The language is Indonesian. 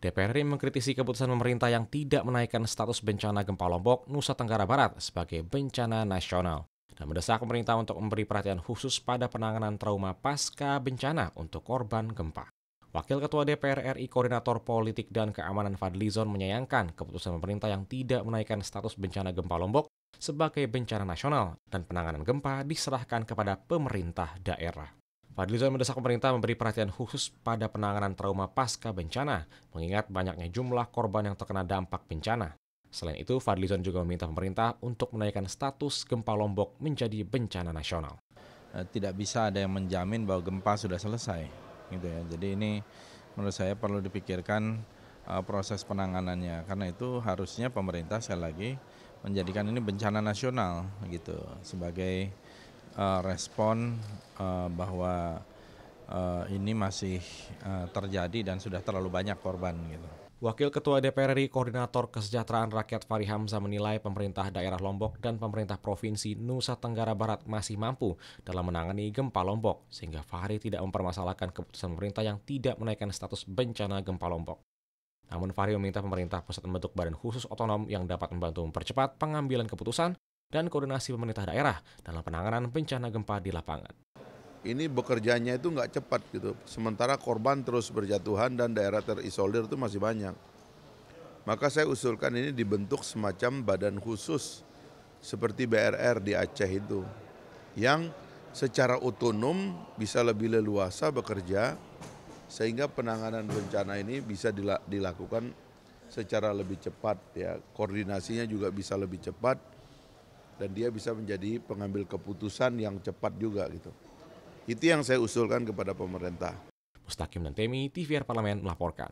DPR RI mengkritisi keputusan pemerintah yang tidak menaikkan status bencana gempa Lombok, Nusa Tenggara Barat sebagai bencana nasional dan mendesak pemerintah untuk memberi perhatian khusus pada penanganan trauma pasca bencana untuk korban gempa. Wakil Ketua DPR RI Koordinator Politik dan Keamanan Fadlizon menyayangkan keputusan pemerintah yang tidak menaikkan status bencana gempa Lombok sebagai bencana nasional dan penanganan gempa diserahkan kepada pemerintah daerah. Fadlizon mendesak pemerintah memberi perhatian khusus pada penanganan trauma pasca bencana, mengingat banyaknya jumlah korban yang terkena dampak bencana. Selain itu, Fadlizon juga meminta pemerintah untuk menaikkan status gempa Lombok menjadi bencana nasional. Tidak bisa ada yang menjamin bahwa gempa sudah selesai, gitu ya. Jadi ini menurut saya perlu dipikirkan proses penanganannya. Karena itu harusnya pemerintah sekali lagi menjadikan ini bencana nasional, gitu, sebagai respon bahwa ini masih terjadi dan sudah terlalu banyak korban gitu. Wakil Ketua DPR RI Koordinator Kesejahteraan Rakyat Fahri Hamzah menilai pemerintah daerah Lombok dan pemerintah Provinsi Nusa Tenggara Barat masih mampu dalam menangani gempa Lombok, sehingga Fahri tidak mempermasalahkan keputusan pemerintah yang tidak menaikkan status bencana gempa Lombok. Namun Fahri meminta pemerintah pusat membentuk badan khusus otonom yang dapat membantu mempercepat pengambilan keputusan dan koordinasi pemerintah daerah dalam penanganan bencana gempa di lapangan. Ini bekerjanya itu nggak cepat gitu, sementara korban terus berjatuhan dan daerah terisolir itu masih banyak. Maka saya usulkan ini dibentuk semacam badan khusus seperti BRR di Aceh itu, yang secara otonom bisa lebih leluasa bekerja sehingga penanganan bencana ini bisa dilakukan secara lebih cepat, ya, koordinasinya juga bisa lebih cepat dan dia bisa menjadi pengambil keputusan yang cepat juga gitu. Itu yang saya usulkan kepada pemerintah. Mustaqim dan Temi, TVR Parlemen melaporkan.